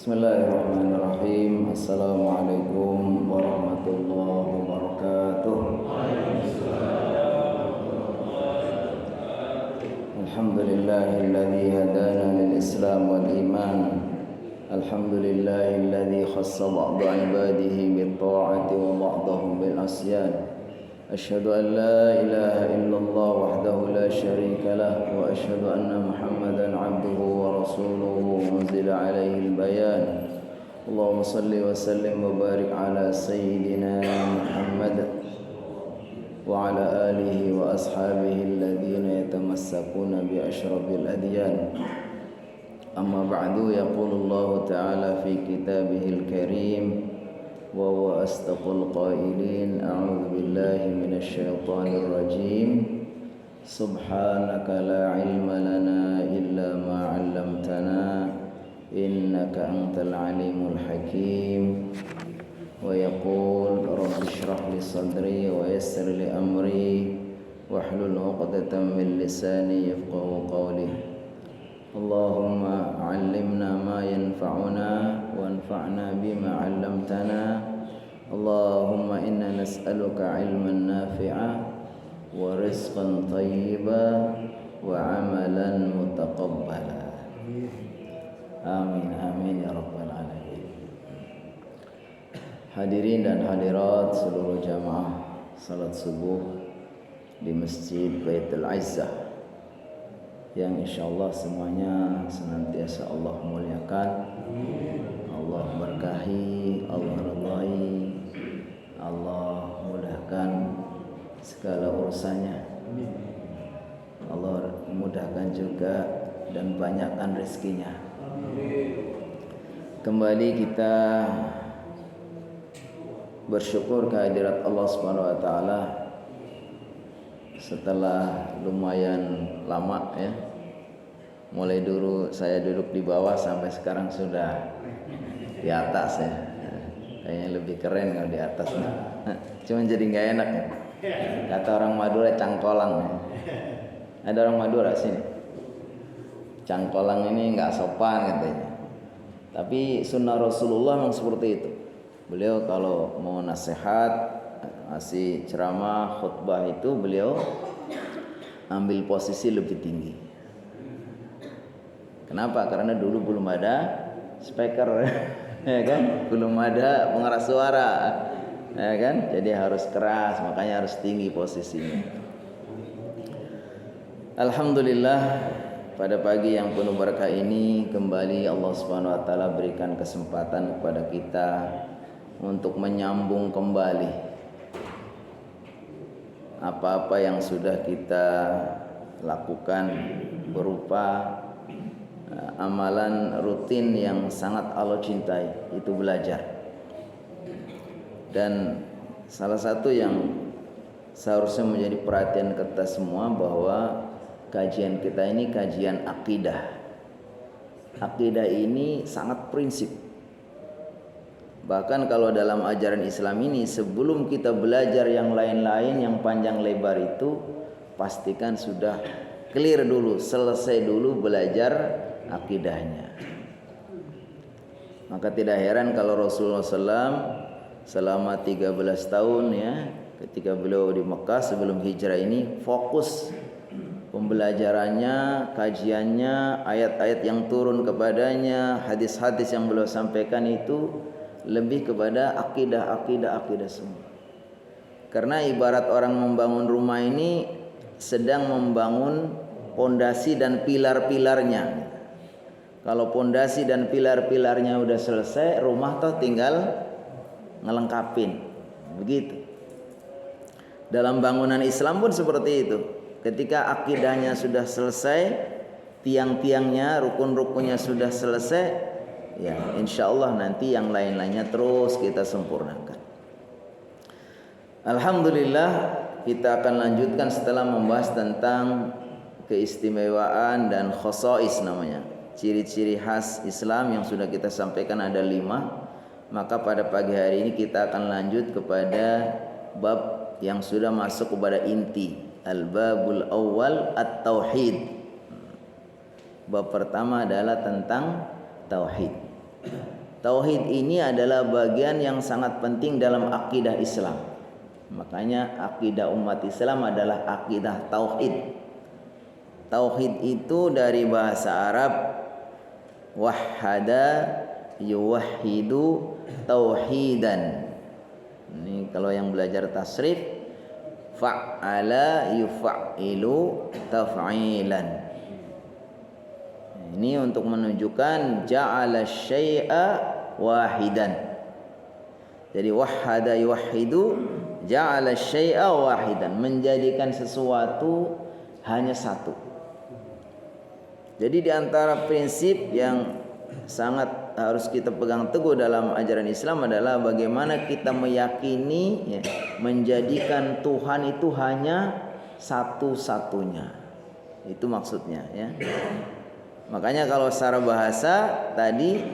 Bismillahirrahmanirrahim. Assalamualaikum warahmatullahi wabarakatuh. Alhamdulillahilladzi hadana lil Islam wal iman. Alhamdulillahilladzi khassa ba'da ibadihi bit ta'ati wa ba'dahum bil asyan. Asyhadu an la ilaha illallah wahdahu la syarika lah wa asyhadu anna Muhammadan abduhu wa rasuluhu munzila alaihi al-bayan. Allahumma salli wa sallim wa barik ala sayyidina Muhammad wa ala alihi wa ashabihi alladhina yatamassakuna bi asyrafil adyan. Amma ba'du, yaqulu Allah ta'ala fi kitabihil karim wa huwa asdaqul qailin. A'udzu billahi minasy syaithanir rajim. Subhanaka la ilma lana illa ma 'allamtana innaka antal alimul hakim. Wa yaqul rabbi shrah li sadri wa yassir li amri wahlul 'uqdatam min lisani yafqahu qawli. Allahumma 'allimna ma yanfa'una wanfa'na bima 'allamtana. Allahumma inna nas'aluka 'ilman nafi'a wa rizqan thayyiba wa 'amalan mutaqabbala. Amin amin ya rabbal alamin. Hadirin dan hadirat seluruh jamaah salat subuh di Masjid Baitul Izzah yang insyaallah semuanya senantiasa Allah muliakan, Allah berkahi, Allah ridhai, Allah mudahkan segala urusannya, Allah mudahkan juga dan banyakkan rezekinya. Kembali kita bersyukur kehadirat Allah Subhanahu wa taala setelah lumayan lama ya. Mulai dulu saya duduk di bawah sampai sekarang sudah di atas ya. Kayaknya lebih keren kalau di atas. Cuman jadi nggak enak ya. Kata orang Madura cangkolang ya. Ada orang Madura sini. Cangkolang ini nggak sopan katanya. Tapi sunnah Rasulullah memang seperti itu. Beliau kalau mau nasihat, ngasih ceramah, khutbah itu beliau ambil posisi lebih tinggi. Kenapa? Karena dulu belum ada speaker, ya kan? Belum ada pengeras suara, ya kan? Jadi harus keras, makanya harus tinggi posisinya. Alhamdulillah, pada pagi yang penuh berkah ini kembali Allah Subhanahu wa taala berikan kesempatan kepada kita untuk menyambung kembali apa-apa yang sudah kita lakukan berupa amalan rutin yang sangat Allah cintai, itu belajar. Dan salah satu yang seharusnya menjadi perhatian kita semua bahwa kajian kita ini kajian akidah. Akidah ini sangat prinsip. Bahkan kalau dalam ajaran Islam ini, sebelum kita belajar yang lain-lain yang panjang lebar itu, pastikan sudah clear dulu, selesai dulu belajar akidahnya. Maka tidak heran kalau Rasulullah SAW selama 13 tahun ya, ketika beliau di Mekah sebelum hijrah ini, fokus pembelajarannya, kajiannya, ayat-ayat yang turun kepadanya, hadis-hadis yang beliau sampaikan itu lebih kepada akidah semua. Karena ibarat orang membangun rumah ini sedang membangun pondasi dan pilar-pilarnya. Kalau pondasi dan pilar-pilarnya udah selesai, rumah toh tinggal ngelengkapin. Begitu. Dalam bangunan Islam pun seperti itu. Ketika akidahnya sudah selesai, tiang-tiangnya, rukun-rukunnya sudah selesai, ya insya Allah nanti yang lain-lainnya terus kita sempurnakan. Alhamdulillah, kita akan lanjutkan setelah membahas tentang keistimewaan dan khosois namanya, ciri-ciri khas Islam yang sudah kita sampaikan ada 5. Maka pada pagi hari ini kita akan lanjut kepada bab yang sudah masuk kepada inti, al-babul awwal at-tauhid. Bab pertama adalah tentang tauhid. Tauhid ini adalah bagian yang sangat penting dalam akidah Islam. Makanya akidah umat Islam adalah akidah tauhid. Tauhid itu dari bahasa Arab wahhada yuwahhidu tauhidan. Ini kalau yang belajar tasrif, fa'ala yuf'ilu taf'ilan. Ini untuk menunjukkan ja'ala syai'a wahidan. Jadi wahhada yuwahhidu ja'ala syai'a wahidan, menjadikan sesuatu hanya satu. Jadi di antara prinsip yang sangat harus kita pegang teguh dalam ajaran Islam adalah bagaimana kita meyakini ya, menjadikan Tuhan itu hanya satu-satunya. Itu maksudnya ya. Makanya kalau secara bahasa tadi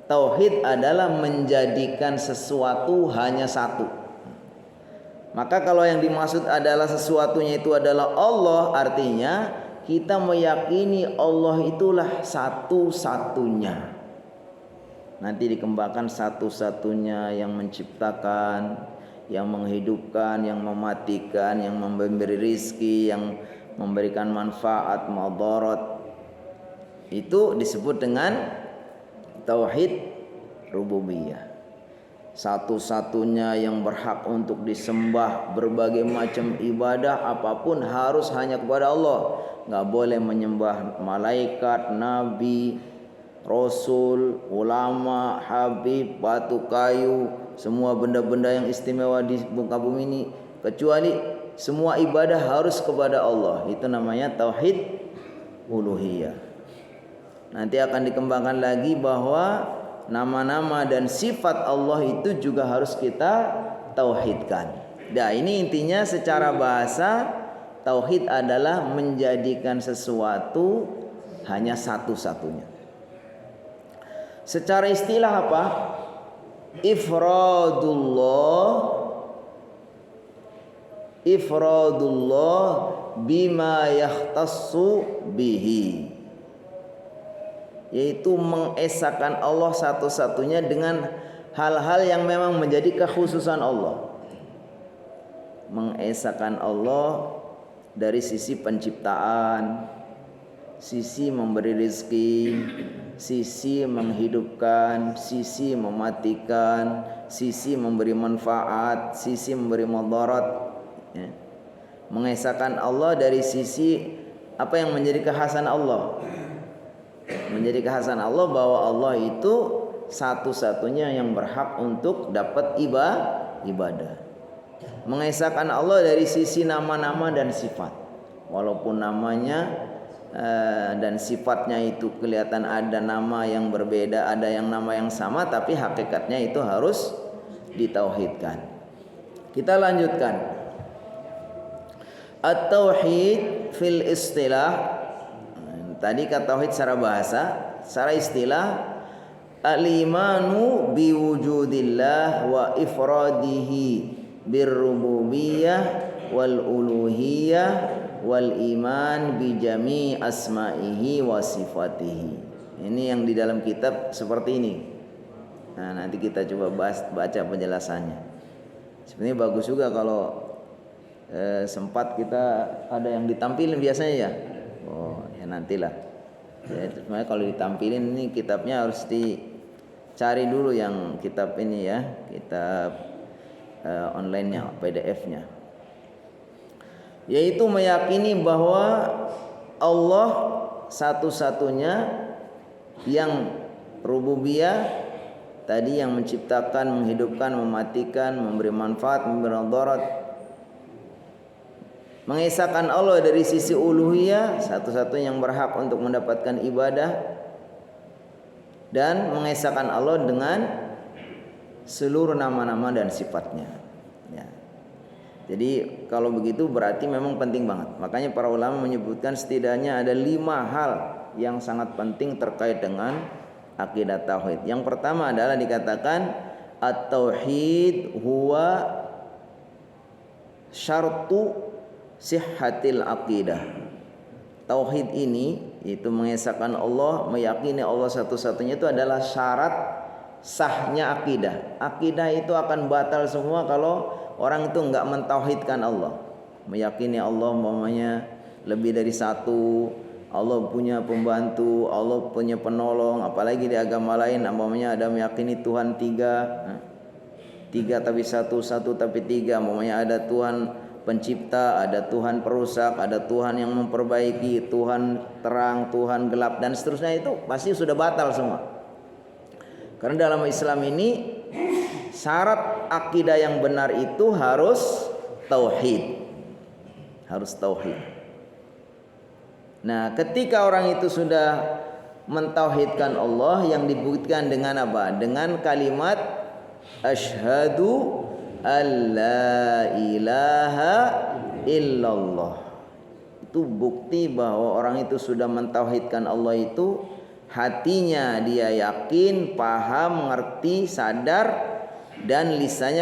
tauhid adalah menjadikan sesuatu hanya satu. Maka kalau yang dimaksud adalah sesuatunya itu adalah Allah, artinya kita meyakini Allah itulah satu-satunya. Nanti dikembangkan satu-satunya yang menciptakan, yang menghidupkan, yang mematikan, yang memberi rizki, yang memberikan manfaat, madarat. Itu disebut dengan tauhid rububiyah. Satu-satunya yang berhak untuk disembah, berbagai macam ibadah apapun harus hanya kepada Allah. Nggak boleh menyembah malaikat, nabi, rasul, ulama, habib, batu kayu, semua benda-benda yang istimewa di muka bumi ini, kecuali semua ibadah harus kepada Allah. Itu namanya tauhid uluhiyah. Nanti akan dikembangkan lagi bahwa nama-nama dan sifat Allah itu juga harus kita tauhidkan. Nah, ini intinya secara bahasa tauhid adalah menjadikan sesuatu hanya satu-satunya. Secara istilah apa? Ifradullah bima yahtassu bihi, yaitu mengesahkan Allah satu-satunya dengan hal-hal yang memang menjadi kekhususan Allah. Mengesahkan Allah dari sisi penciptaan, sisi memberi rezeki, sisi menghidupkan, sisi mematikan, sisi memberi manfaat, sisi memberi madarat ya. Mengesahkan Allah dari sisi apa yang menjadi kekhasan Allah. Menjadi kekhasan Allah bahwa Allah itu satu-satunya yang berhak untuk dapat ibadah. Mengesahkan Allah dari sisi nama-nama dan sifat. Walaupun namanya dan sifatnya itu kelihatan ada nama yang berbeda, ada yang nama yang sama, tapi hakikatnya itu harus ditauhidkan. Kita lanjutkan. At-tauhid fil istilah. Tadi kata tauhid secara bahasa, secara istilah al-imanu biwujudillah wa ifradihi birrububiyah wal uluhiyah wal iman bi jami asma'ihi wa sifatihi. Ini yang di dalam kitab seperti ini. Nah, nanti kita coba baca penjelasannya. Sebenarnya bagus juga kalau sempat kita ada yang ditampilin biasanya ya. Oh, ya nantilah. Ya, sebenarnya kalau ditampilin ini kitabnya harus dicari dulu yang kitab ini ya, kitab online-nya, PDF-nya. Yaitu meyakini bahwa Allah satu-satunya yang rububiyah, tadi yang menciptakan, menghidupkan, mematikan, memberi manfaat, memberi madarat. Mengesahkan Allah dari sisi uluhiyah, satu-satunya yang berhak untuk mendapatkan ibadah, dan mengesahkan Allah dengan seluruh nama-nama dan sifatnya ya. Jadi kalau begitu berarti memang penting banget. Makanya para ulama menyebutkan setidaknya ada 5 hal yang sangat penting terkait dengan akidah tauhid. Yang pertama adalah dikatakan at-tauhid huwa syartu sihhatil aqidah. Tauhid ini Itu mengesahkan Allah, meyakini Allah satu-satunya, itu adalah syarat sahnya akidah. Akidah itu akan batal semua kalau orang itu enggak mentauhidkan Allah. Meyakini Allah umpamanya lebih dari satu, Allah punya pembantu, Allah punya penolong. Apalagi di agama lain umpamanya ada meyakini Tuhan tiga, tiga tapi satu, satu tapi tiga. Umpamanya ada Tuhan pencipta, ada Tuhan perusak, ada Tuhan yang memperbaiki, Tuhan terang, Tuhan gelap, dan seterusnya. Itu pasti sudah batal semua. Karena dalam Islam ini syarat akidah yang benar itu harus tauhid. Harus tauhid. Nah, ketika orang itu sudah mentauhidkan Allah, yang dibuktikan dengan apa? Dengan kalimat asyhadu alla ilaha illallah. Itu bukti bahwa orang itu sudah mentauhidkan Allah. Itu hatinya dia yakin, paham, mengerti, sadar, dan lisannya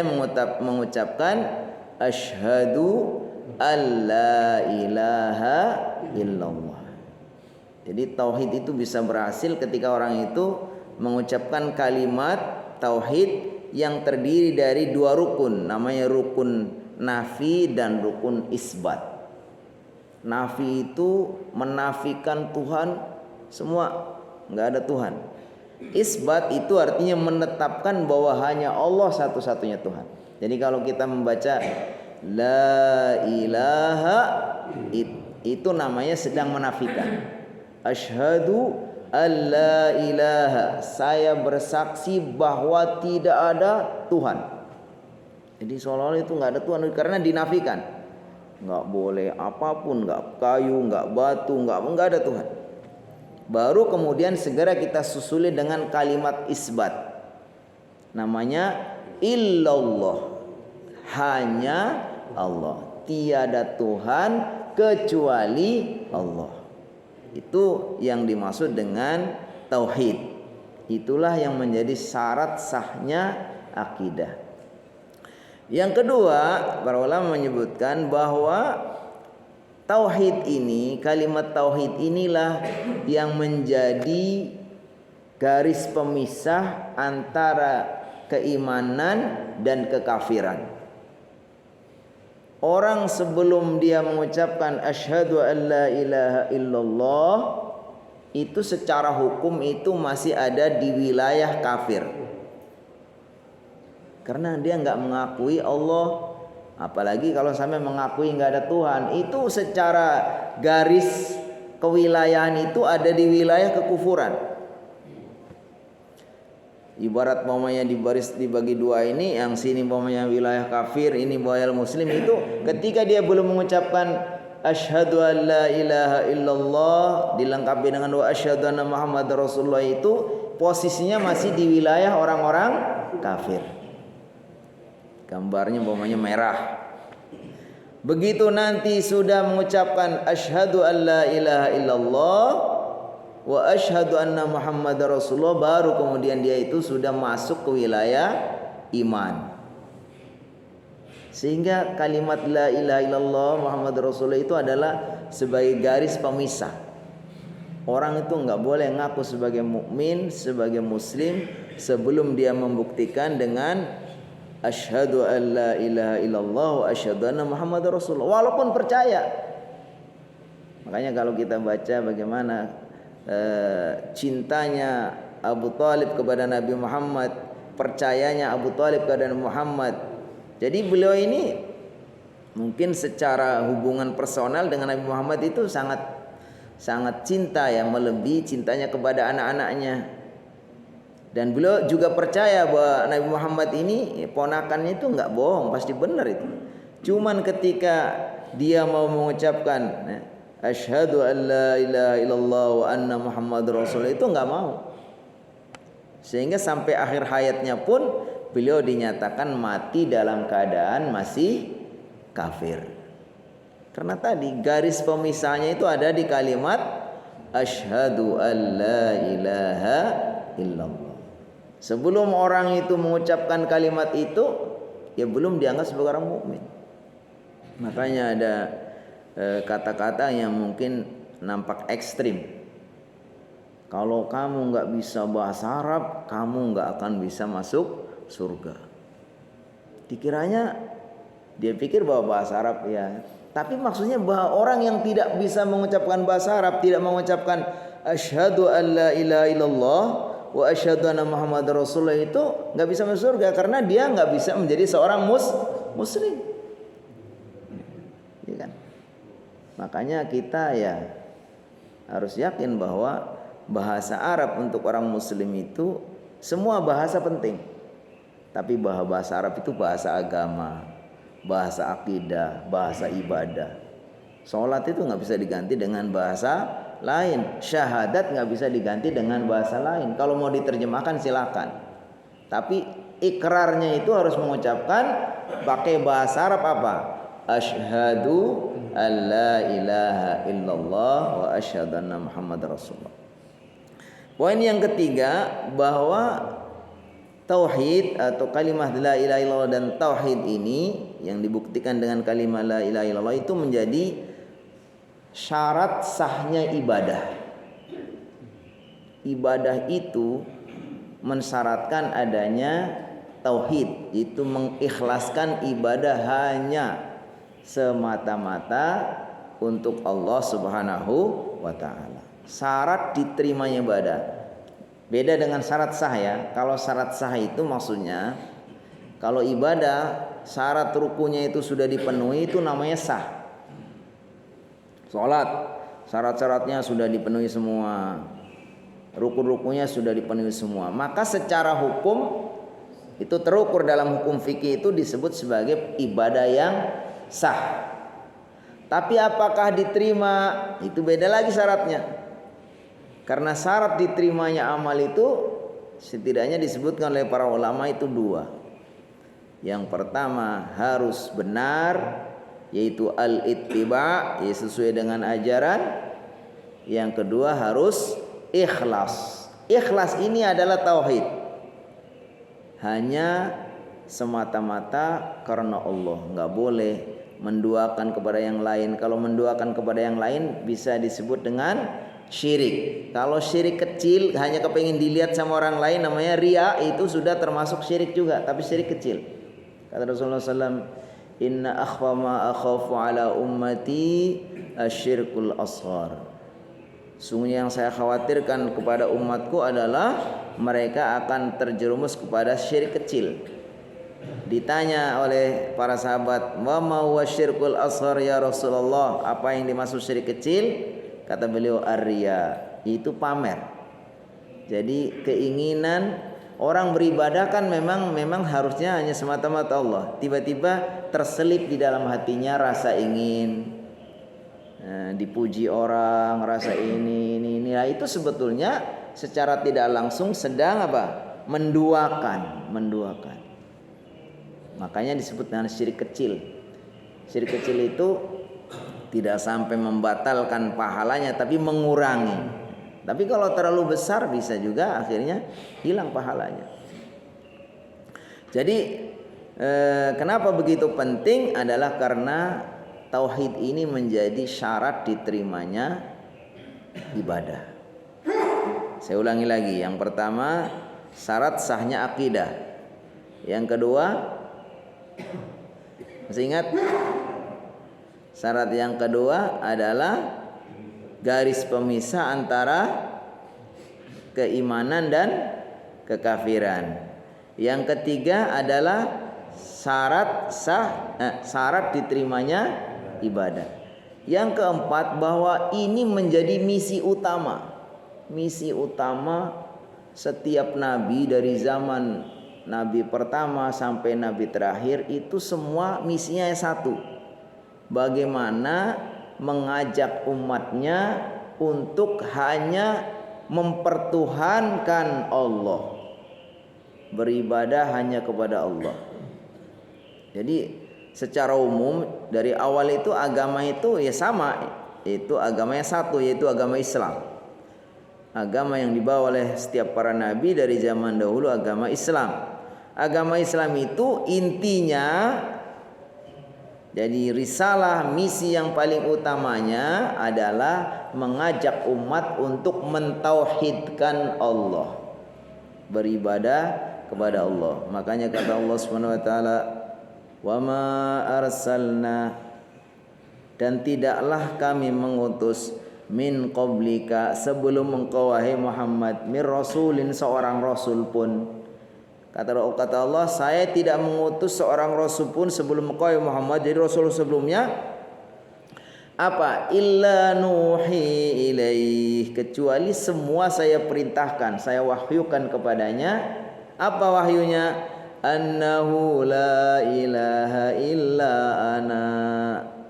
mengucapkan asyhadu alla ilaha illallah. Jadi tauhid itu bisa berhasil ketika orang itu mengucapkan kalimat tauhid yang terdiri dari dua rukun, namanya rukun nafi dan rukun isbat. Nafi itu menafikan Tuhan semua, nggak ada Tuhan. Isbat itu artinya menetapkan bahwa hanya Allah satu-satunya Tuhan. Jadi kalau kita membaca la ilaha, itu namanya sedang menafikan. Asyhadu alla ilaha, saya bersaksi bahwa tidak ada Tuhan. Jadi seolah-olah itu nggak ada Tuhan karena dinafikan. Nggak boleh apapun, nggak kayu, nggak batu, nggak ada Tuhan. Baru kemudian segera kita susuli dengan kalimat isbat, namanya illallah, hanya Allah, tiada Tuhan kecuali Allah. Itu yang dimaksud dengan tauhid. Itulah yang menjadi syarat sahnya akidah. Yang kedua, para ulama menyebutkan bahwa tauhid ini, kalimat tauhid inilah yang menjadi garis pemisah antara keimanan dan kekafiran. Orang sebelum dia mengucapkan asyhadu an la ilaha illallah, itu secara hukum itu masih ada di wilayah kafir. Karena dia nggak mengakui Allah, apalagi kalau sampai mengakui nggak ada Tuhan, itu secara garis kewilayahan itu ada di wilayah kekufuran. Ibarat umpamanya dibagi dua ini, yang sini umpamanya wilayah kafir, ini wilayah muslim. Itu ketika dia belum mengucapkan asyhadu an la ilaha illallah dilengkapi dengan wa asyhadu anna muhammadar rasulullah, itu posisinya masih di wilayah orang-orang kafir. Gambarnya umpamanya merah. Begitu nanti sudah mengucapkan asyhadu an la ilaha illallah wa asyhadu anna muhammadar rasulullah, baru kemudian dia itu sudah masuk ke wilayah iman. Sehingga kalimat la ilaha illallah muhammadar rasulullah itu adalah sebagai garis pemisah. Orang itu enggak boleh ngaku sebagai mukmin, sebagai muslim sebelum dia membuktikan dengan asyhadu an la ilaha illallah wa asyhadu anna muhammadar rasulullah, walaupun percaya. Makanya kalau kita baca bagaimana cintanya Abu Thalib kepada Nabi Muhammad, percayanya Abu Thalib kepada Muhammad. Jadi beliau ini mungkin secara hubungan personal dengan Nabi Muhammad itu sangat cinta ya, melebihi cintanya kepada anak-anaknya. Dan beliau juga percaya bahwa Nabi Muhammad ini ponakannya itu enggak bohong, pasti benar itu. Cuman ketika dia mau mengucapkan asyhadu an la ilaha illallah wa anna muhammadar rasulullah, itu enggak mau. Sehingga sampai akhir hayatnya pun beliau dinyatakan mati dalam keadaan masih kafir. Karena tadi garis pemisahnya itu ada di kalimat asyhadu an la ilaha illallah. Sebelum orang itu mengucapkan kalimat itu, ya belum dianggap sebagai orang mukmin. Makanya ada kata-kata yang mungkin nampak ekstrim. kalau kamu nggak bisa bahasa Arab, kamu nggak akan bisa masuk surga. Dikiranya dia pikir bahwa bahasa Arab ya, tapi maksudnya bahwa orang yang tidak bisa mengucapkan bahasa Arab, tidak mengucapkan asyhadu an la ilaha illallah wa asyhadu anna Muhammadar Rasulullah itu nggak bisa masuk surga karena dia nggak bisa menjadi seorang muslim. Ya kan? Makanya kita ya harus yakin bahwa bahasa Arab untuk orang muslim itu semua bahasa penting. Tapi bahasa Arab itu bahasa agama, bahasa akidah, bahasa ibadah. Sholat itu nggak bisa diganti dengan bahasa lain. Syahadat nggak bisa diganti dengan bahasa lain. Kalau mau diterjemahkan silakan. Tapi ikrarnya itu harus mengucapkan pakai bahasa Arab apa? Asyhadu an la ilaha illallah wa asyhadu anna Muhammadar Rasulullah. Poin yang ketiga, bahwa tauhid atau kalimat la ilaha illallah dan tauhid ini yang dibuktikan dengan kalimat la ilaha illallah itu menjadi syarat sahnya ibadah. Ibadah itu mensyaratkan adanya tauhid, itu mengikhlaskan ibadah hanya semata-mata untuk Allah Subhanahu wa taala. Syarat diterimanya ibadah. Beda dengan syarat sah ya. Kalau syarat sah itu maksudnya kalau ibadah syarat rukunnya itu sudah dipenuhi itu namanya sah. Salat syarat-syaratnya sudah dipenuhi semua. Rukun-rukunnya sudah dipenuhi semua. Maka secara hukum itu terukur dalam hukum fikih itu disebut sebagai ibadah yang sah. Tapi apakah diterima itu beda lagi syaratnya. Karena syarat diterimanya amal itu setidaknya disebutkan oleh para ulama itu dua. Yang pertama harus benar, yaitu al-ittiba, yaitu sesuai dengan ajaran. Yang kedua harus ikhlas. Ikhlas ini adalah tauhid. Hanya semata-mata karena Allah, nggak boleh menduakan kepada yang lain. Kalau menduakan kepada yang lain bisa disebut dengan syirik. Kalau syirik kecil hanya kepengin dilihat sama orang lain namanya riya, itu sudah termasuk syirik juga, tapi syirik kecil. Kata Rasulullah SAW, inna akhwa ma akhafu ala ummati asyirkul asghar. Sungguhnya yang saya khawatirkan kepada umatku adalah mereka akan terjerumus kepada syirik kecil. Ditanya oleh para sahabat, wa ma huwa syirkul asghar ya Rasulullah, apa yang dimaksud syirik kecil? Kata beliau ar-riya, itu pamer. Jadi keinginan orang beribadah kan memang harusnya hanya semata-mata Allah. Tiba-tiba terselip di dalam hatinya rasa ingin dipuji orang, rasa ini. Nah, itu sebetulnya secara tidak langsung sedang apa? Menduakan. Makanya disebut dengan syirik kecil. Syirik kecil itu tidak sampai membatalkan pahalanya, tapi mengurangi. Tapi kalau terlalu besar bisa juga akhirnya hilang pahalanya. Jadi kenapa begitu penting adalah karena tauhid ini menjadi syarat diterimanya ibadah. Saya ulangi lagi. Yang pertama syarat sahnya akidah. Yang kedua, masih ingat? Syarat yang kedua adalah garis pemisah antara keimanan dan kekafiran. Yang ketiga adalah syarat diterimanya ibadah. Yang keempat bahwa ini menjadi misi utama. Misi utama setiap nabi dari zaman nabi pertama sampai nabi terakhir itu semua misinya satu. Bagaimana mengajak umatnya untuk hanya mempertuhankan Allah, beribadah hanya kepada Allah. Jadi secara umum dari awal itu agama itu ya sama, itu agamanya satu, yaitu agama Islam. Agama yang dibawa oleh setiap para nabi dari zaman dahulu agama Islam. Agama Islam itu intinya Jadi risalah misi yang paling utamanya adalah mengajak umat untuk mentauhidkan Allah, beribadah kepada Allah. Makanya kata Allah Subhanahu wa taala, "Wa ma arsalna," dan tidaklah kami mengutus, min qablika, sebelum engkau wahai Muhammad, mir rasulin, seorang rasul pun. Kata Allah, saya tidak mengutus seorang rasul pun sebelum engkau wahai Muhammad. Jadi rasul sebelumnya apa? Illa nuhi ilaih, kecuali semua saya perintahkan, saya wahyukan kepadanya. Apa wahyunya? Annahu la ilaha illa ana,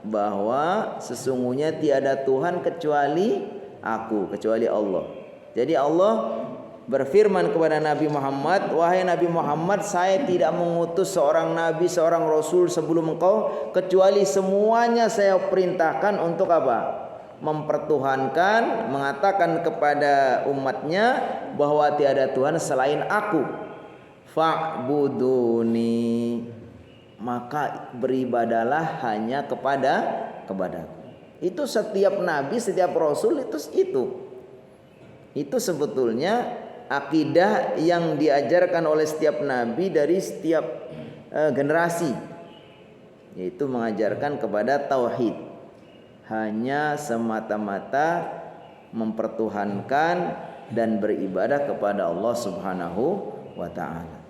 bahwa sesungguhnya tiada Tuhan kecuali aku, kecuali Allah. Jadi Allah berfirman kepada Nabi Muhammad, wahai Nabi Muhammad, saya tidak mengutus seorang nabi, seorang rasul sebelum engkau, kecuali semuanya saya perintahkan untuk apa? Mempertuhankan, mengatakan kepada umatnya bahwa tiada Tuhan selain aku. Fa'buduni, maka beribadalah hanya kepadaku. Itu setiap nabi, setiap rasul itu sebetulnya akidah yang diajarkan oleh setiap nabi dari setiap generasi, yaitu mengajarkan kepada tauhid, hanya semata-mata mempertuhankan dan beribadah kepada Allah Subhanahu wa taala.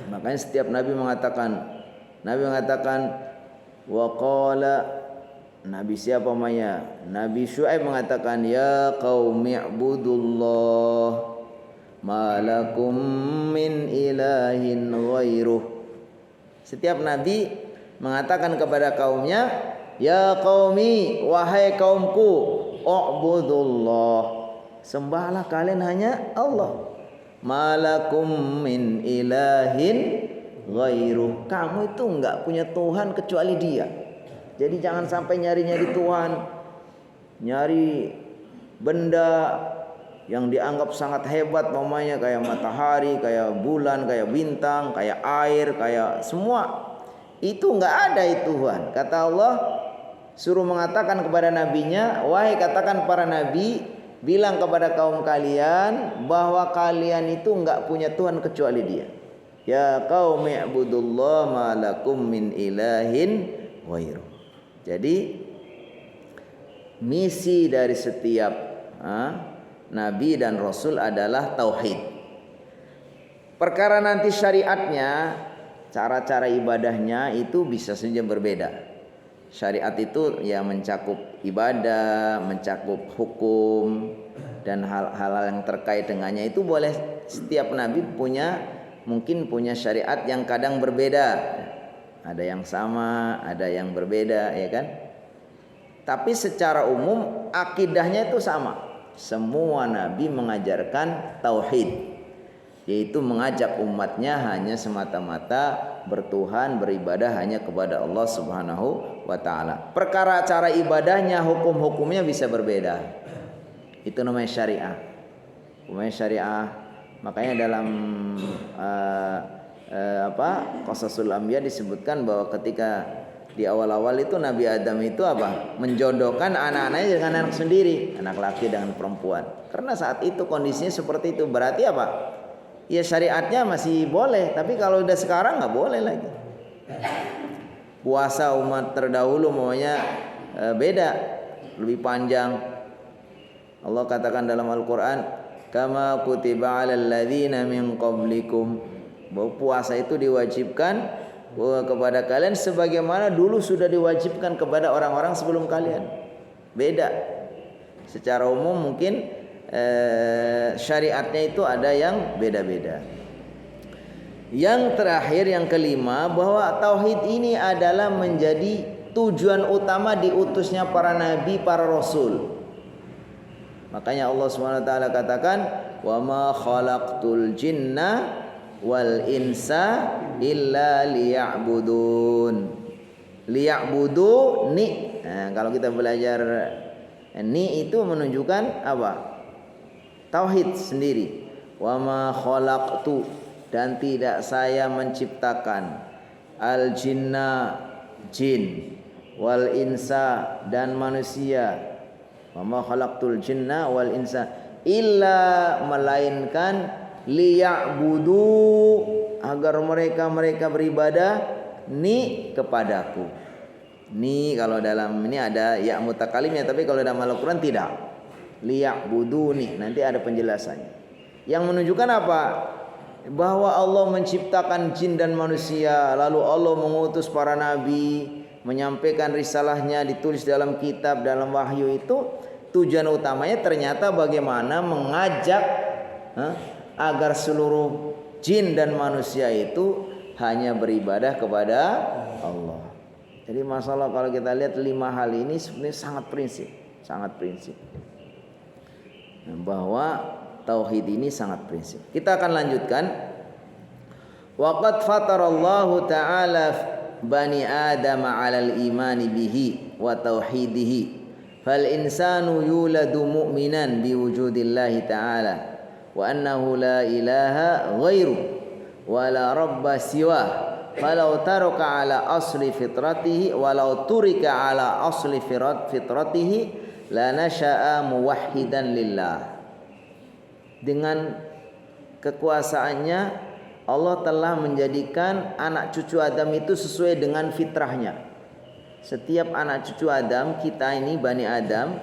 Makanya setiap nabi mengatakan waqala, nabi siapa namanya? Nabi Syuaib mengatakan, ya qaumi ibudullah malakum min ilahin ghairuh. Setiap nabi mengatakan kepada kaumnya, ya qaumi, wahai kaumku, ubudullah, sembahlah kalian hanya Allah. Malakum min ilahin ghairuh, kamu itu enggak punya Tuhan kecuali Dia. Jadi jangan sampai nyari-nyari Tuhan, nyari benda yang dianggap sangat hebat, mamanya kayak matahari, kayak bulan, kayak bintang, kayak air, kayak semua. Itu enggak ada itu Tuhan. Kata Allah, suruh mengatakan kepada nabinya, wahai katakan para nabi, bilang kepada kaum kalian bahwa kalian itu enggak punya Tuhan kecuali Dia. Ya qaumi ibudullah malakum min ilahin ghairuh. Jadi misi dari setiap nabi dan rasul adalah tauhid. Perkara nanti syariatnya, cara-cara ibadahnya itu bisa saja berbeda. Syariat itu ya mencakup ibadah, mencakup hukum, dan hal-hal yang terkait dengannya. Itu boleh, setiap nabi mungkin punya syariat yang kadang berbeda. Ada yang sama, ada yang berbeda, ya kan? Tapi secara umum akidahnya itu sama. Semua nabi mengajarkan tauhid, yaitu mengajak umatnya hanya semata-mata bertuhan, beribadah hanya kepada Allah Subhanahu wa taala. Perkara cara ibadahnya, hukum-hukumnya bisa berbeda. Itu namanya syariah. Namanya syariah. Makanya dalam Qasasul Anbiya disebutkan bahwa ketika di awal-awal itu Nabi Adam itu menjodohkan anak-anaknya dengan anak sendiri, anak laki dengan perempuan. Karena saat itu kondisinya seperti itu. Berarti ya syariatnya masih boleh, tapi kalau udah sekarang nggak boleh lagi. Puasa umat terdahulu maunya beda, lebih panjang. Allah katakan dalam Al-Quran, kama kutiba 'alal ladzina min qablikum, bahwa puasa itu diwajibkan kepada kalian sebagaimana dulu sudah diwajibkan kepada orang-orang sebelum kalian. Beda. Secara umum mungkin syariatnya itu ada yang beda-beda. Yang terakhir, yang kelima, bahwa tauhid ini adalah menjadi tujuan utama diutusnya para nabi, para rasul. Makanya Allah SWT katakan, wa ma khalaqtul jinna wal insa illa liya'budun. Liya'budu ni. Nah, kalau kita belajar ni itu menunjukkan apa? Tauhid sendiri. Wa ma khalaqtu, dan tidak saya menciptakan al jinna, jin, wal insa dan manusia. Wa ma khalaqtul jinna wal insa illa melainkan liya'budu agar mereka beribadah ni kepadaku. Ni kalau dalam ini ada ya mutakalimnya, tapi kalau dalam Al-Qur'an tidak. Liya'buduni, nanti ada penjelasannya. Yang menunjukkan apa? Bahwa Allah menciptakan jin dan manusia, lalu Allah mengutus para nabi, menyampaikan risalahnya, ditulis dalam kitab, dalam wahyu itu. Tujuan utamanya ternyata bagaimana mengajak agar seluruh jin dan manusia itu hanya beribadah kepada Allah. Jadi masalah kalau kita lihat 5 hal ini sebenarnya sangat prinsip. Bahwa tauhid ini sangat prinsip. Kita akan lanjutkan. Waqad fatarallahu ta'ala bani Adam 'alal imani bihi wa tauhidihi. Fal insanu yuladu mu'minan biwujudillahi ta'ala wa annahu la ilaha ghairu wa la rabba siwah falau taraka ala asli fitratihi walau turika ala asli fitratihi la nasha'a muwahhidan lillah. Dengan kekuasaannya Allah telah menjadikan anak cucu Adam itu sesuai dengan fitrahnya. Setiap anak cucu Adam, kita ini Bani Adam,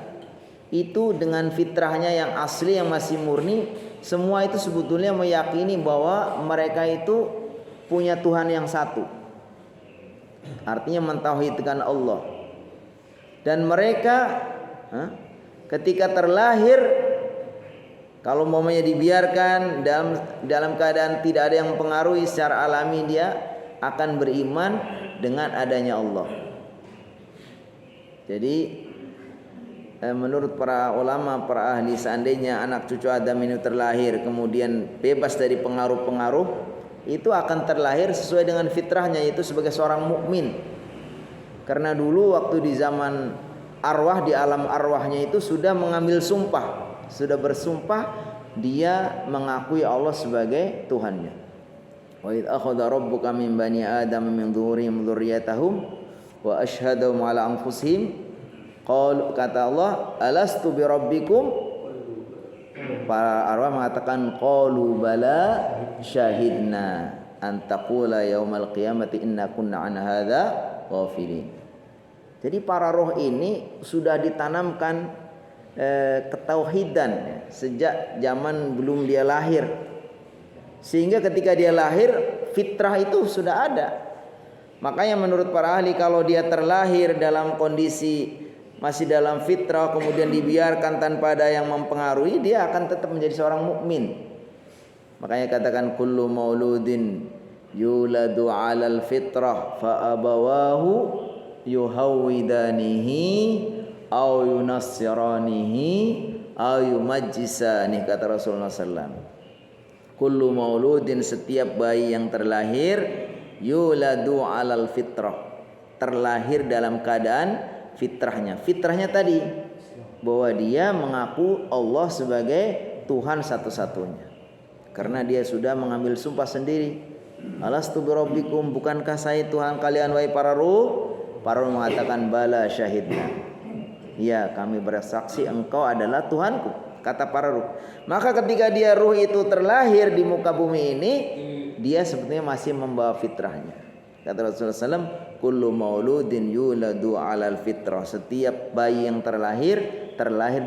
itu dengan fitrahnya yang asli, yang masih murni, semua itu sebetulnya meyakini bahwa mereka itu punya Tuhan yang satu. Artinya mentauhidkan Allah. Dan mereka ketika terlahir, kalau umpamanya dibiarkan dalam keadaan tidak ada yang mempengaruhi, secara alami dia akan beriman dengan adanya Allah. Jadi menurut para ulama, para ahli, seandainya anak cucu Adam ini terlahir kemudian bebas dari pengaruh-pengaruh, itu akan terlahir sesuai dengan fitrahnya, yaitu sebagai seorang mukmin. Karena dulu waktu di zaman arwah, di alam arwahnya itu sudah mengambil sumpah, sudah bersumpah dia mengakui Allah sebagai Tuhannya. Wa idz akhadha rabbuka min bani Adam min dzurriyyahim dzurriyyatahum wa asyhadahum ala anfusihim qalu, kata Allah, alastu bi rabbikum. Para arwah mengatakan qalu bala syahidna an taqula yaumal qiyamati inna kunna an hadza ghafilin. Jadi para roh ini sudah ditanamkan ketauhidan sejak zaman belum dia lahir, sehingga ketika dia lahir fitrah itu sudah ada. Makanya menurut para ahli, kalau dia terlahir dalam kondisi masih dalam fitrah kemudian dibiarkan tanpa ada yang mempengaruhi, dia akan tetap menjadi seorang mukmin. Makanya katakan kullu mauludin yuladu 'alal fitrah fa abawahu yuhawwidanihi aw yunassiranihi aw yumajjisani, kata Rasulullah SAW. Kullu mauludin, setiap bayi yang terlahir, yuladu 'alal fitrah, terlahir dalam keadaan fitrahnya. Fitrahnya tadi bahwa dia mengaku Allah sebagai Tuhan satu-satunya, karena dia sudah mengambil sumpah sendiri. Alastu birabbikum, bukankah saya Tuhan kalian wahai para ruh? Para ruh mengatakan bala syahidna, ya kami bersaksi engkau adalah Tuhanku, kata para ruh. Maka ketika dia ruh itu terlahir di muka bumi ini, dia sebetulnya masih membawa fitrahnya. Kata Rasulullah SAW, kullu mauludin yuladu 'alal fitrah, setiap bayi yang terlahir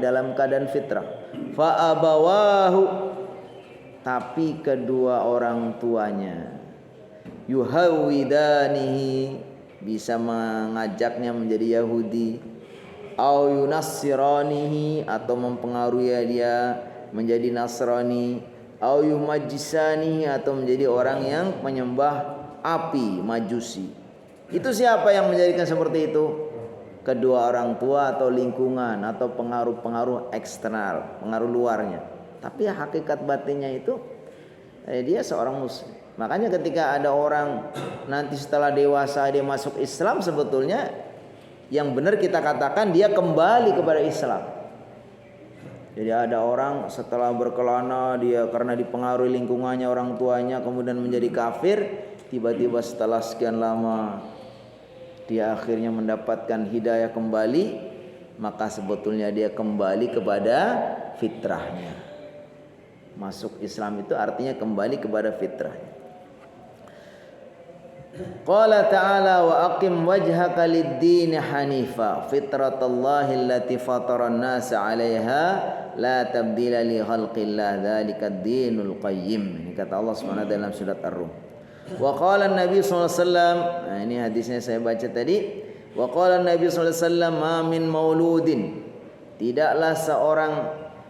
dalam keadaan fitrah. Fa abawahu, tapi kedua orang tuanya, yuhawwidanihi, bisa mengajaknya menjadi Yahudi, au yunassiranihi, atau mempengaruhi dia menjadi Nasrani, au yumajjisani, atau menjadi orang yang menyembah api, majusi. Itu siapa yang menjadikan seperti itu? Kedua orang tua atau lingkungan atau pengaruh-pengaruh eksternal, pengaruh luarnya. Tapi hakikat batinnya itu dia seorang muslim. Makanya ketika ada orang nanti setelah dewasa dia masuk Islam, sebetulnya yang benar kita katakan dia kembali kepada Islam. Jadi ada orang setelah berkelana, dia karena dipengaruhi lingkungannya, orang tuanya, kemudian menjadi kafir. Tiba-tiba setelah sekian lama dia akhirnya mendapatkan hidayah kembali, maka sebetulnya dia kembali kepada fitrahnya. Masuk Islam itu artinya kembali kepada fitrahnya. Qala ta'ala wa aqim wajhaka lid-din hanifa fitratallahi allati fataran nasa 'alaiha la tabdila li khalqillah dzalika ad-dinul qayyim. Ini kata Allah Subhanahu wa taala dalam surat Ar-Rum. Wa qala an-nabi sallallahu alaihi wasallam, nah ini hadisnya saya baca tadi. Wa qala an-nabi sallallahu alaihi wasallam ma min mauludin, tidaklah seorang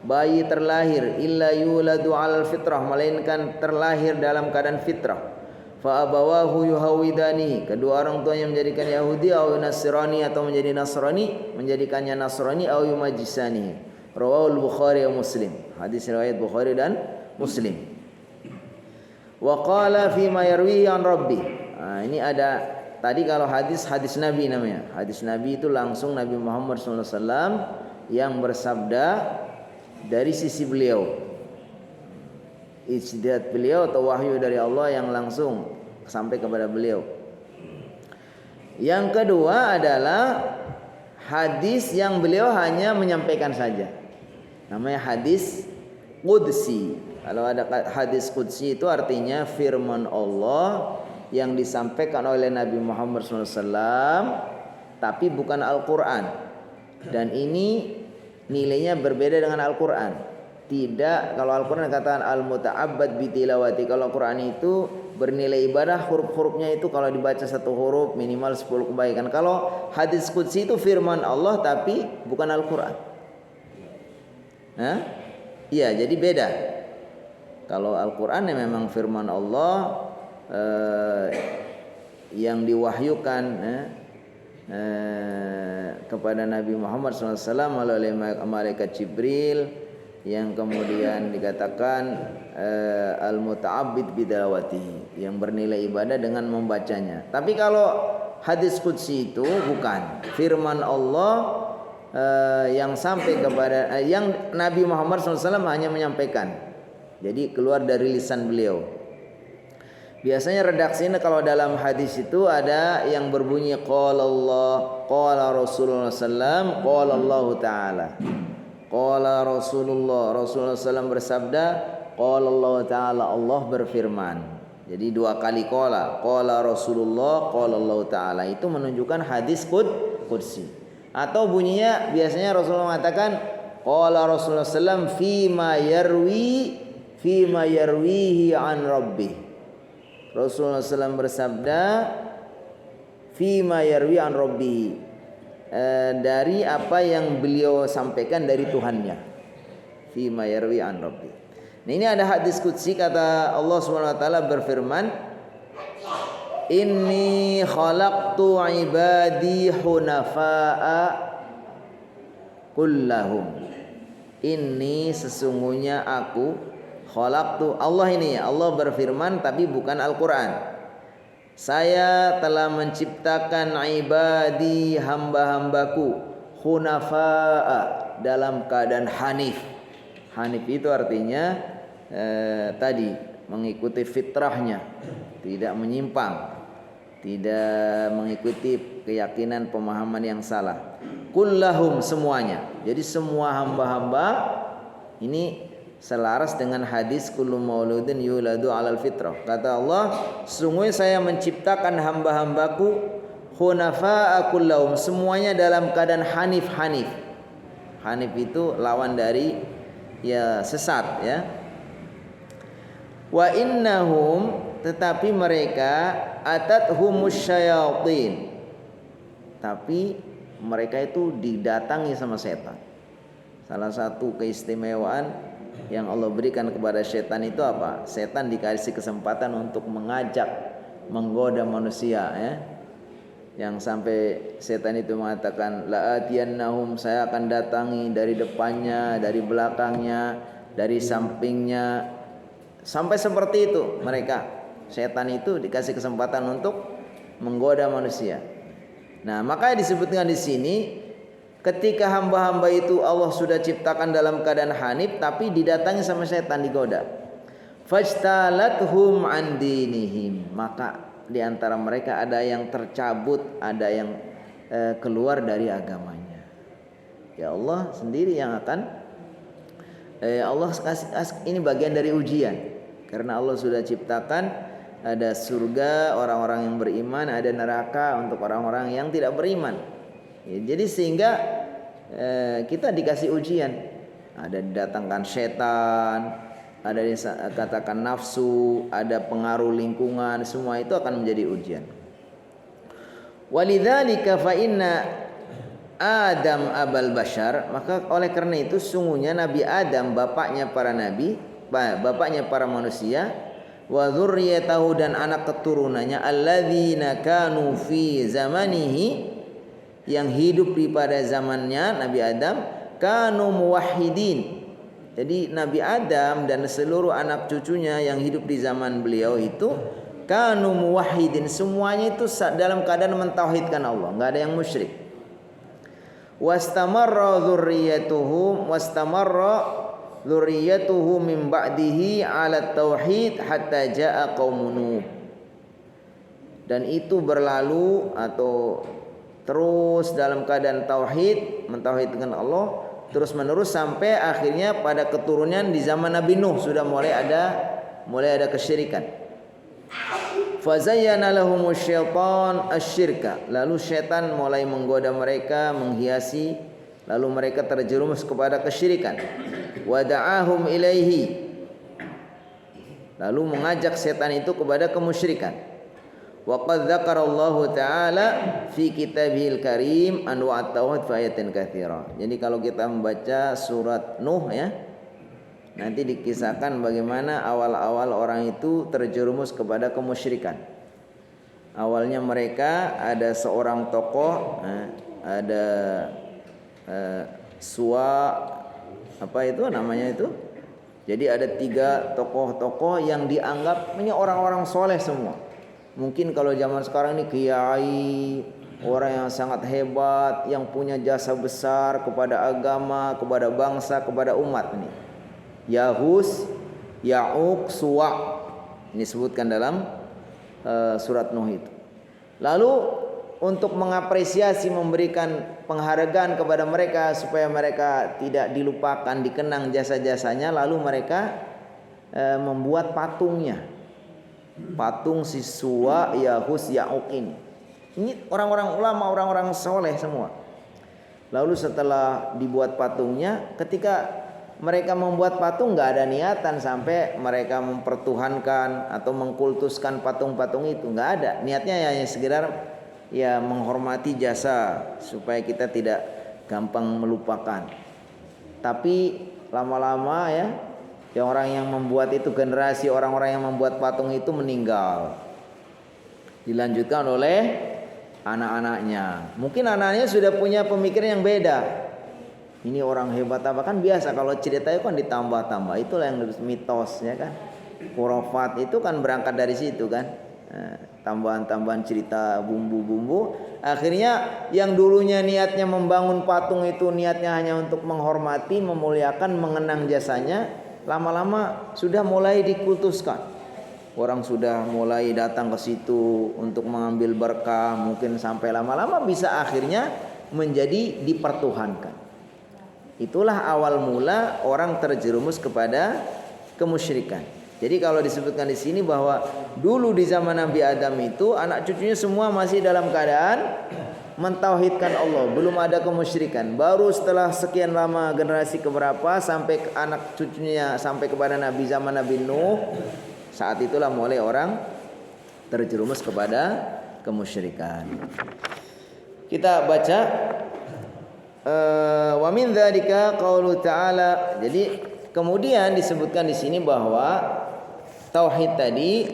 bayi terlahir illa yuladu 'alal fitrah, melainkan terlahir dalam keadaan fitrah. Fa abawahu yuhawidani, kedua orang tuanya menjadikan Yahudi, atau Nasrani, atau menjadi Nasrani, menjadikannya Nasrani, atau yumajisani. Rawahul Bukhari wa Muslim. Hadis riwayat Bukhari dan Muslim. Wa qala fi ma yarwihi an rabbi. Nah, ini ada tadi kalau hadis Nabi namanya. Hadis Nabi itu langsung Nabi Muhammad SAW yang bersabda dari sisi beliau. Ijtihad beliau atau wahyu dari Allah yang langsung sampai kepada beliau. Yang kedua adalah hadis yang beliau hanya menyampaikan saja. Namanya hadis qudsi. Kalau ada hadis qudsi itu artinya firman Allah yang disampaikan oleh Nabi Muhammad SAW, tapi bukan Al-Quran. Dan ini nilainya berbeda dengan Al-Quran. Tidak, kalau Al-Quran katakan al-muta'abbad bitilawati. Kalau Quran itu bernilai ibadah, huruf-hurufnya itu kalau dibaca satu huruf minimal 10 kebaikan. Kalau hadis qudsi itu firman Allah tapi bukan Al-Quran. Nah, iya, jadi beda. Kalau Al-Quran ya memang firman Allah yang diwahyukan kepada Nabi Muhammad SAW melalui malaikat Jibril, yang kemudian dikatakan al-muta'abbid bidalawatihi, yang bernilai ibadah dengan membacanya. Tapi kalau hadis qudsi itu bukan firman Allah yang sampai kepada yang Nabi Muhammad SAW hanya menyampaikan. Jadi keluar dari lisan beliau. Biasanya redaksinya kalau dalam hadis itu ada yang berbunyi qala Allah, qala Rasulullah sallallahu, qala Allah taala. Qala Rasulullah SAW bersabda, qala Allah taala, Allah berfirman. Jadi dua kali qala Rasulullah, qala Allah taala, itu menunjukkan hadis qudsi. Atau bunyinya biasanya Rasulullah mengatakan qala Rasulullah SAW fima yarwihi an rabbih. Rasulullah SAW bersabda fima yarwi an rabbih, dari apa yang beliau sampaikan dari Tuhannya. Fima yarwi an rabbi. Nah, ini ada hadis qudsi, kata Allah Subhanahu wa taala berfirman, inni khalaqtu ibadi hunafa'a kullahum. Ini sesungguhnya aku khalaqtu, Allah ini ya, Allah berfirman tapi bukan Al-Quran. Saya telah menciptakan ibadi, hamba-hambaku, hunafa'a, dalam keadaan hanif. Hanif itu artinya tadi mengikuti fitrahnya, tidak menyimpang, tidak mengikuti keyakinan pemahaman yang salah. Kullahum, semuanya. Jadi semua hamba-hamba ini selaras dengan hadis kullu mauludin yuladu alal fitrah. Kata Allah, sungguh saya menciptakan hamba-hambaku hunafa'a kullahum, semuanya dalam keadaan hanif. Hanif itu lawan dari ya sesat ya. Wa innahum, tetapi mereka atathumus syayatin, tapi mereka itu didatangi sama setan. Salah satu keistimewaan yang Allah berikan kepada setan itu apa? Setan dikasih kesempatan untuk mengajak, menggoda manusia ya. Yang sampai setan itu mengatakan la'atiyannahum, saya akan datangi dari depannya, dari belakangnya, dari sampingnya. Sampai seperti itu mereka. Setan itu dikasih kesempatan untuk menggoda manusia. Nah, makanya disebutkan di sini ketika hamba-hamba itu Allah sudah ciptakan dalam keadaan hanif, tapi didatangi sama setan, digoda. Fajtalathum an dinihim, maka di antara mereka ada yang tercabut, ada yang keluar dari agamanya. Ya Allah sendiri yang akan Allah kasih, ini bagian dari ujian. Karena Allah sudah ciptakan ada surga orang-orang yang beriman, ada neraka untuk orang-orang yang tidak beriman. Ya, jadi sehingga kita dikasih ujian. Ada didatangkan setan, ada dikatakan nafsu, ada pengaruh lingkungan, semua itu akan menjadi ujian. Walidzalika fa inna Adam abal bashar, maka oleh karena itu sungguhnya Nabi Adam bapaknya para nabi, bapaknya para manusia, wa dzurriyyatahu dan anak keturunannya, alladzina kanu fi zamanihi, yang hidup di pada zamannya Nabi Adam, kanu muwahhidin. Jadi Nabi Adam dan seluruh anak cucunya yang hidup di zaman beliau itu kanu muwahhidin, semuanya itu dalam keadaan mentauhidkan Allah, enggak ada yang musyrik. Wastamarra dzurriyyatuhu min ba'dihi 'ala tauhid hatta jaa qaumun Nuh. Dan itu berlalu atau terus dalam keadaan tauhid, mentauhidkan Allah terus menerus sampai akhirnya pada keturunan di zaman Nabi Nuh sudah mulai ada kesyirikan. Fazayyana lahumus syaitan asyirka, lalu syaitan mulai menggoda mereka, menghiasi, lalu mereka terjerumus kepada kesyirikan. Wada'ahum ilaihi, lalu mengajak setan itu kepada kemusyrikan. Wa qad dzakarallahu ta'ala fi kitabihil karim anwa'at tauhid fi ayatin katsira. Jadi kalau kita membaca surat Nuh ya, nanti dikisahkan bagaimana awal-awal orang itu terjerumus kepada kemusyrikan. Awalnya mereka ada seorang tokoh, ada apa itu namanya itu. Jadi ada 3 tokoh-tokoh yang dianggap ini orang-orang soleh semua. Mungkin kalau zaman sekarang ini kiai, orang yang sangat hebat, yang punya jasa besar kepada agama, kepada bangsa, kepada umat ini. Yahus, Ya'uq, Suwa. Ini disebutkan dalam surat Nuh itu. Lalu untuk mengapresiasi, memberikan penghargaan kepada mereka supaya mereka tidak dilupakan, dikenang jasa-jasanya, lalu mereka membuat patungnya. Patung si Suwa, Yahus, Ya'uq ini. Ini orang-orang ulama, orang-orang soleh semua. Lalu setelah dibuat patungnya, ketika mereka membuat patung nggak ada niatan sampai mereka mempertuhankan atau mengkultuskan patung-patung itu, nggak ada. Niatnya ya sekedar ya menghormati jasa supaya kita tidak gampang melupakan. Tapi lama-lama ya, yang orang yang membuat itu, generasi orang-orang yang membuat patung itu meninggal. Dilanjutkan oleh anak-anaknya. Mungkin anaknya sudah punya pemikiran yang beda. Ini orang hebat apa, kan biasa kalau ceritanya kan ditambah-tambah. Itulah yang mitosnya kan. Khurafat itu kan berangkat dari situ kan. Tambahan-tambahan cerita, bumbu-bumbu. Akhirnya yang dulunya niatnya membangun patung itu niatnya hanya untuk menghormati, memuliakan, mengenang jasanya, lama-lama sudah mulai dikultuskan. Orang sudah mulai datang ke situ untuk mengambil berkah, mungkin sampai lama-lama bisa akhirnya menjadi dipertuhankan. Itulah awal mula orang terjerumus kepada kemusyrikan. Jadi kalau disebutkan di sini bahwa dulu di zaman Nabi Adam itu anak cucunya semua masih dalam keadaan mentauhidkan Allah, belum ada kemusyrikan. Baru setelah sekian lama generasi keberapa sampai ke anak cucunya, sampai kepada Nabi zaman Nabi Nuh, saat itulah mulai orang terjerumus kepada kemusyrikan. Kita baca wa min dzalika qaulu ta'ala. Jadi kemudian disebutkan di sini bahwa tauhid tadi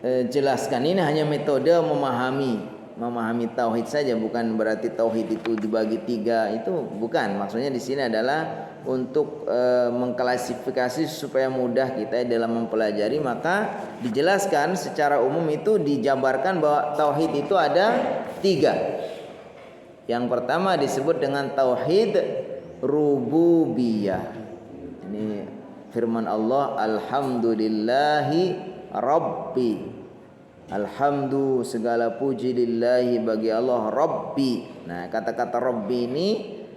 dijelaskan ini hanya metode memahami tauhid saja, bukan berarti tauhid itu dibagi 3, itu bukan. Maksudnya di sini adalah untuk mengklasifikasi supaya mudah kita dalam mempelajari. Maka dijelaskan secara umum itu dijabarkan bahwa tauhid itu ada 3. Yang pertama disebut dengan tauhid rububiyah. Ini firman Allah, alhamdulillahi Rabbi. Alhamdu, segala puji lillahi, bagi Allah, Rabbi. Nah, kata-kata Rabbi ini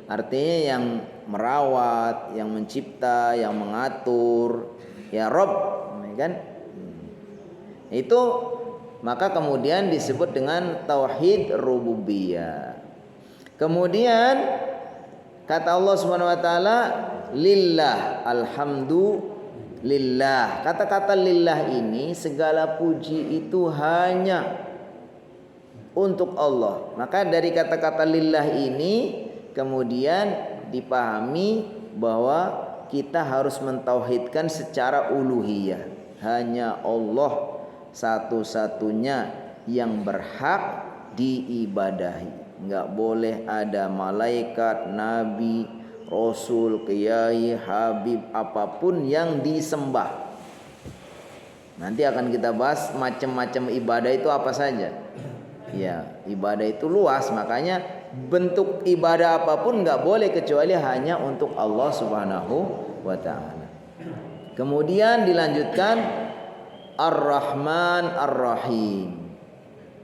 artinya yang merawat, yang mencipta, yang mengatur, ya Rabb, kan? Itu maka kemudian disebut dengan tauhid rububiyah. Kemudian kata Allah Subhanahu wa taala, lillah, alhamdulillah. Kata-kata lillah ini, segala puji itu hanya untuk Allah. Maka dari kata-kata lillah ini kemudian dipahami bahwa kita harus mentauhidkan secara uluhiyah. Hanya Allah satu-satunya yang berhak diibadahi. Enggak boleh ada malaikat, nabi, rasul, kiai, habib, apapun yang disembah. Nanti akan kita bahas macam-macam ibadah itu apa saja. Ya, ibadah itu luas, makanya bentuk ibadah apapun enggak boleh kecuali hanya untuk Allah Subhanahu wa taala. Kemudian dilanjutkan Ar-Rahman Ar-Rahim.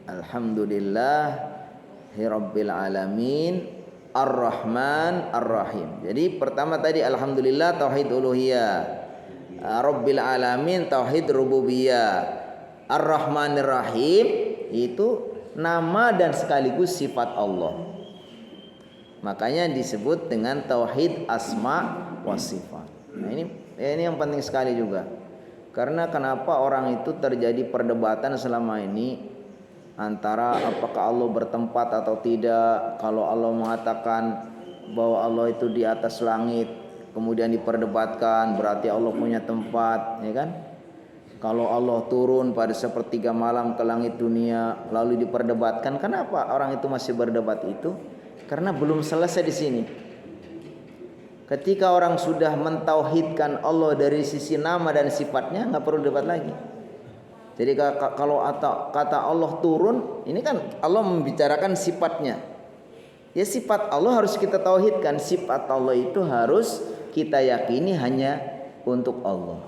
Alhamdulillahirabbil alamin, Ar-Rahman Ar-Rahim. Jadi pertama tadi alhamdulillah tauhid uluhiyah, Rabbil alamin tauhid rububiyah, Ar-Rahmanir Rahim itu nama dan sekaligus sifat Allah. Makanya disebut dengan tauhid asma wa sifat. Nah, ini yang penting sekali juga. Karena kenapa orang itu terjadi perdebatan selama ini antara apakah Allah bertempat atau tidak. Kalau Allah mengatakan bahwa Allah itu di atas langit, kemudian diperdebatkan berarti Allah punya tempat, ya kan? Kalau Allah turun pada sepertiga malam ke langit dunia, lalu diperdebatkan, kenapa orang itu masih berdebat itu? Karena belum selesai di sini. Ketika orang sudah mentauhidkan Allah dari sisi nama dan sifatnya, nggak perlu debat lagi. Jadi kalau kata Allah turun, ini kan Allah membicarakan sifatnya. Ya, sifat Allah harus kita tauhidkan. Sifat Allah itu harus kita yakini hanya untuk Allah.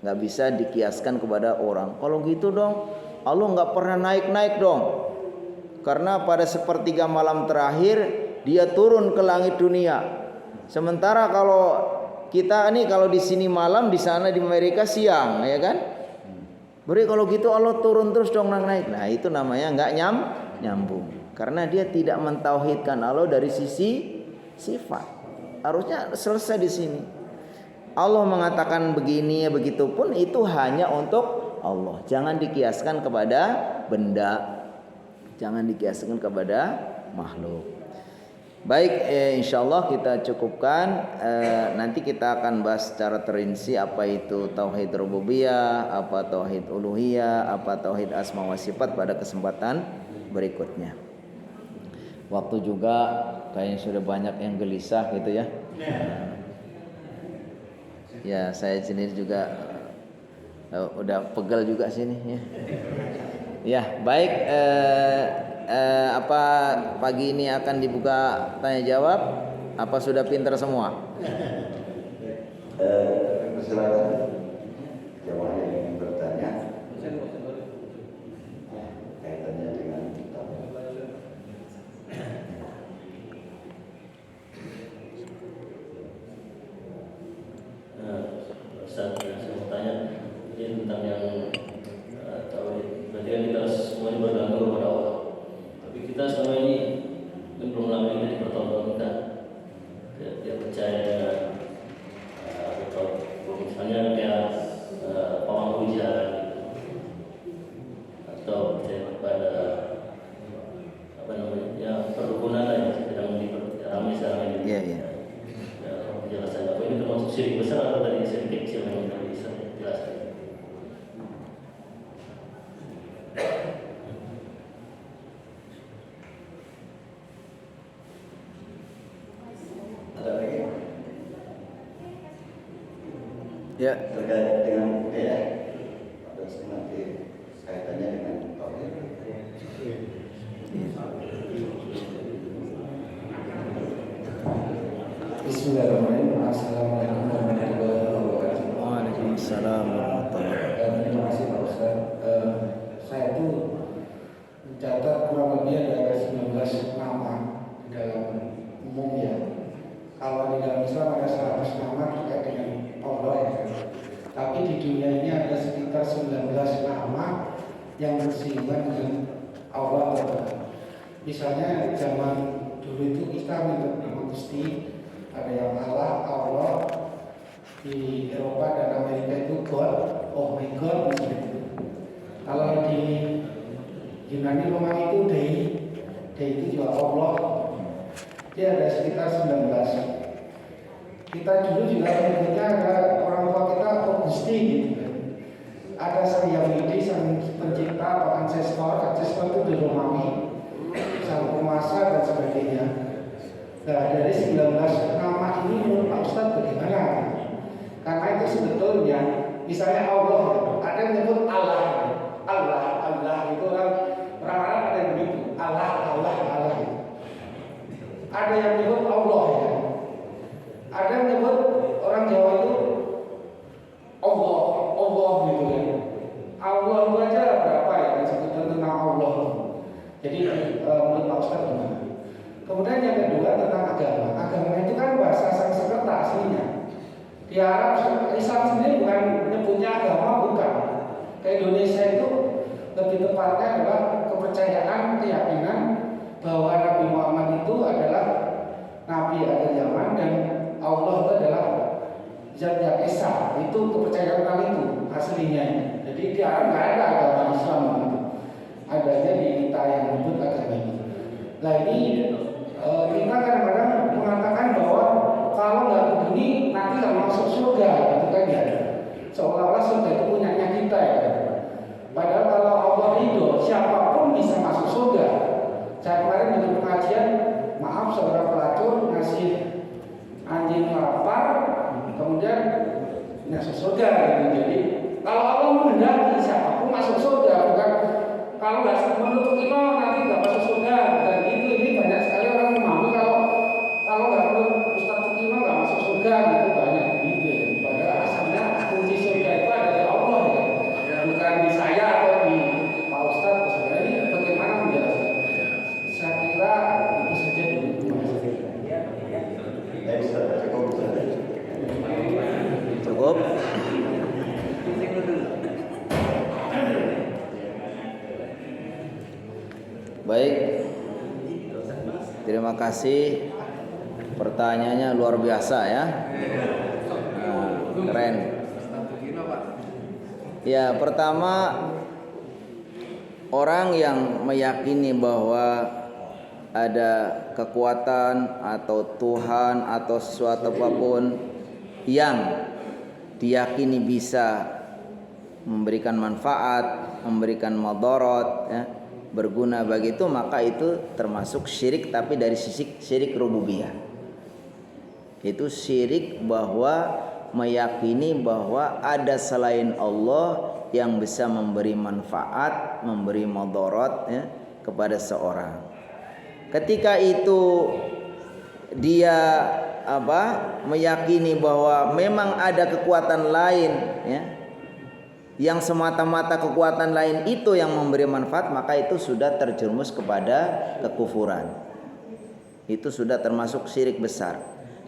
Nggak bisa dikiaskan kepada orang. Kalau gitu dong, Allah nggak pernah naik-naik dong. Karena pada sepertiga malam terakhir Dia turun ke langit dunia. Sementara kalau kita ini kalau di sini malam, di sana di Amerika siang, ya kan? Berarti kalau gitu Allah turun terus dong naik. Nah, itu namanya nggak nyambung. Karena dia tidak mentauhidkan Allah dari sisi sifat. Harusnya selesai di sini. Allah mengatakan begini ya begitu pun itu hanya untuk Allah. Jangan dikiaskan kepada benda. Jangan dikiaskan kepada makhluk. Baik, insyaallah kita cukupkan. Nanti kita akan bahas secara terinci apa itu tauhid rububiyah, apa tauhid uluhiyah, apa tauhid asma wa sifat pada kesempatan berikutnya. Waktu juga kayaknya sudah banyak yang gelisah gitu ya. Ya, saya sendiri juga udah pegel juga sini ya. Ya, baik. Apa pagi ini akan dibuka tanya jawab? Apa sudah pintar semua? Silakan jamaah yang ingin bertanya kaitannya dengan kitab. Ustaz, saya mau tanya ini tentang yang tauhid. Berarti kan kita semuanya bergantung kepada Allah. Tapi kita selama ini belum lama ini bertahun-tahun dia percaya dengan atau misalnya kayak pawang hujan atau percaya kepada apa namanya ya perdukunan yang sedang diramai sekarang ini. Iya, iya. Penjelasan apa ini termasuk syirik besar atau tadi syirik kecil yang tadi bisa dijelaskan? Ada lagi Ya, terkait dengan ya ada nanti kaitannya dengan tauhid. Bismillahirrahmanirrahim. Assalamualaikum warahmatullahi wabarakatuh. Waalaikumsalam warahmatullahi wabarakatuh. Terima kasih Pak Ustaz Tercatat kurang lebih ada 19 nama di dalam umum ya. Kalau di dalam Islam ada 100 nama terkait dengan Allah ya. Tapi di dunia ini ada sekitar 19 nama yang bersinggungan dengan Allah Ta'ala. Misalnya zaman dulu itu kita menyebut nama Gusti, ada yang Allah, di Eropa dan Amerika itu God, oh my God misalnya. Kalau di Yunani Romawi itu Dei itu juga Allah. Dia ada sekitar 19. Kita dulu juga menyebutnya ada orang tua kita Gusti gitu kan. Ada sang Yahudi, sang pencipta atau ancestor itu di Romawi, sang penguasa dan sebagainya. Nah dari 19 nama ini menurut Pak Ustadz bagaimana? Karena itu sebetulnya misalnya Allah, ada yang menyebut Allah itu orang Arab ada yang begitu, Allah. Ada yang menyebut Allah ya. Ada yang menyebut orang Jawa itu Allah gitu ya. Allah itu aja berapa ya yang sebutan tentang Allah. Jadi menurut Pak Ustadz gimana? Kemudian yang kedua tentang agama. Agama itu kan bahasa Sanskerta aslinya. Di Arab Islam sendiri bukan menyebutnya agama, bukan. Ke Indonesia itu lebih tepatnya adalah kepercayaan, keyakinan bahwa Nabi Muhammad itu adalah Nabi akhir zaman dan Allah itu adalah Zat yang Esa. Itu kepercayaan kali itu aslinya. Jadi di Arab nggak ada agama Islam gitu. Adanya di kita yang menyebut agama ini. Nah ini kita kadang-kadang mengatakan bahwa kalau nggak begini nanti nggak masuk surga, gitu kan ya. Seolah-olah surga itu punyanya kita ya. Padahal kalau Allah ridho, siapapun bisa masuk surga. Saya kemarin di pengajian, maaf seorang pelacur ngasih anjing lapar, kemudian masuk surga gitu. Jadi kalau Allah menghendaki siapapun masuk surga, bukan kalau nggak menutup iman nanti nggak masuk surga. Dan itu ini banyak sekali orang memahami kalau nggak menurut Ustaz Tukima nggak masuk surga gitu, banyak gitu ya. Padahal asalnya kunci surga itu ada di Allah ya, bukan di saya atau di Pak Ustaz. Sebenarnya ini bagaimana menjelaskan? Saya kira itu saja dulu. Cukup. Baik. Terima kasih. Pertanyaannya luar biasa ya. Keren. Ya, pertama orang yang meyakini bahwa ada kekuatan atau Tuhan atau sesuatu apapun yang diyakini bisa memberikan manfaat, memberikan madarat ya, berguna bagi itu, maka itu termasuk syirik, tapi dari sisi syirik rububiyah. Itu syirik bahwa meyakini bahwa ada selain Allah yang bisa memberi manfaat, memberi madarat ya, kepada seorang. Ketika itu dia meyakini bahwa memang ada kekuatan lain ya, yang semata-mata kekuatan lain itu yang memberi manfaat, maka itu sudah terjerumus kepada kekufuran. Itu sudah termasuk syirik besar,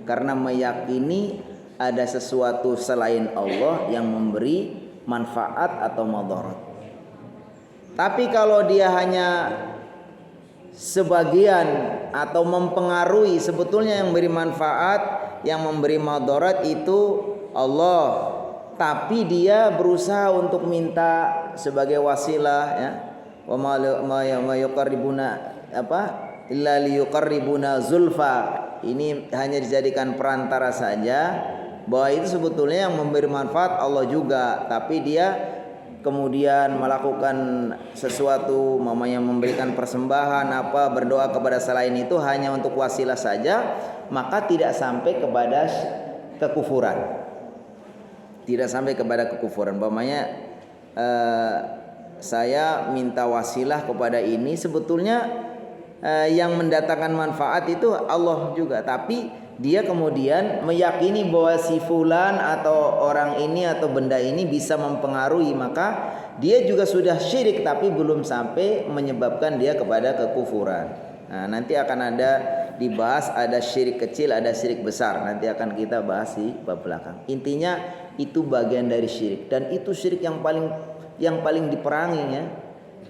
karena meyakini ada sesuatu selain Allah yang memberi manfaat atau madarat. Tapi kalau dia hanya sebagian atau mempengaruhi, sebetulnya yang memberi manfaat, yang memberi madarat itu Allah, tapi dia berusaha untuk minta sebagai wasilah ya, wa ma yuqarribuna illa liyuqarribuna zulfa. Ini hanya dijadikan perantara saja, bahwa itu sebetulnya yang memberi manfaat Allah juga, tapi dia kemudian melakukan sesuatu, mamanya memberikan persembahan berdoa kepada selain itu hanya untuk wasilah saja, maka tidak sampai kepada kekufuran. Tidak sampai kepada kekufuran. Umpamanya saya minta wasilah kepada ini, sebetulnya yang mendatangkan manfaat itu Allah juga, tapi dia kemudian meyakini bahwa si fulan atau orang ini atau benda ini bisa mempengaruhi, maka dia juga sudah syirik tapi belum sampai menyebabkan dia kepada kekufuran. Nah, nanti akan ada dibahas, ada syirik kecil, ada syirik besar. Nanti akan kita bahas di bab belakang. Intinya itu bagian dari syirik dan itu syirik yang paling diperangi ya.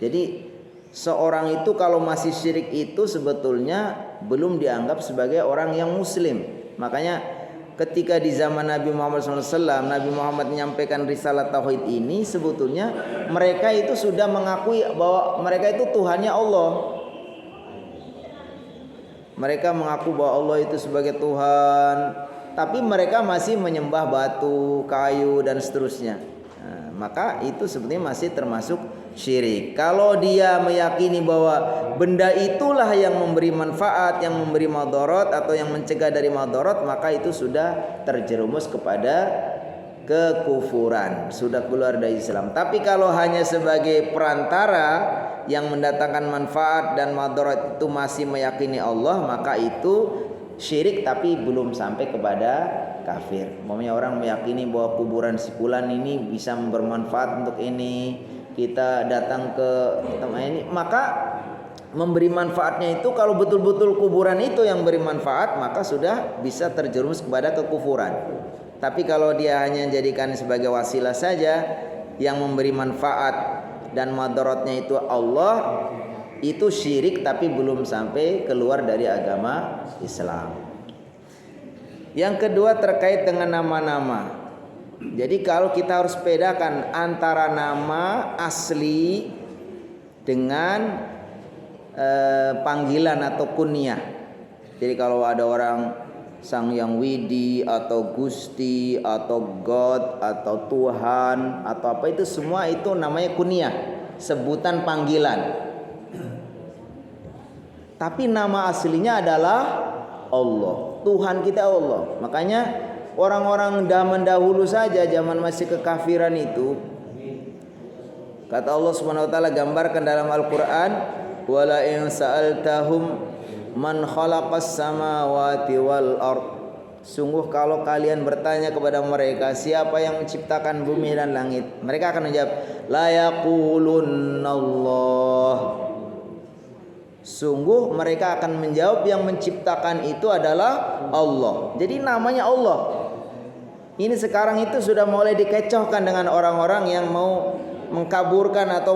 Jadi seorang itu kalau masih syirik itu sebetulnya belum dianggap sebagai orang yang muslim. Makanya ketika di zaman Nabi Muhammad SAW, Nabi Muhammad menyampaikan risalah tauhid ini, sebetulnya mereka itu sudah mengakui bahwa mereka itu Tuhannya Allah. Mereka mengaku bahwa Allah itu sebagai Tuhan, tapi mereka masih menyembah batu, kayu dan seterusnya. Nah, maka itu sebetulnya masih termasuk syirik. Kalau dia meyakini bahwa benda itulah yang memberi manfaat, yang memberi madarat atau yang mencegah dari madarat, maka itu sudah terjerumus kepada kekufuran, sudah keluar dari Islam. Tapi kalau hanya sebagai perantara yang mendatangkan manfaat dan madarat itu masih meyakini Allah, maka itu syirik tapi belum sampai kepada kafir. Umpamanya orang meyakini bahwa kuburan si fulan ini bisa bermanfaat untuk ini, kita datang ke tempat ini, maka memberi manfaatnya itu kalau betul-betul kuburan itu yang beri manfaat, maka sudah bisa terjerumus kepada kekufuran. Tapi kalau dia hanya jadikan sebagai wasilah saja, yang memberi manfaat dan madaratnya itu Allah, itu syirik tapi belum sampai keluar dari agama Islam. Yang kedua terkait dengan nama-nama. Jadi kalau kita harus bedakan antara nama asli dengan panggilan atau kunyah. Jadi kalau ada orang Sang Yang Widi atau Gusti atau God atau Tuhan atau apa, itu semua itu namanya kunyah, sebutan panggilan. Tapi nama aslinya adalah Allah. Tuhan kita Allah. Makanya orang-orang zaman dahulu saja, zaman masih kekafiran itu, kata Allah Subhanahu wa taala gambarkan dalam Al-Qur'an, wala in sa'altahum man khalaqas samawati wal ard. Sungguh kalau kalian bertanya kepada mereka siapa yang menciptakan bumi dan langit, mereka akan menjawab la yaqulunallah. Sungguh mereka akan menjawab yang menciptakan itu adalah Allah. Jadi namanya Allah. Ini sekarang itu sudah mulai dikecohkan dengan orang-orang yang mau mengkaburkan atau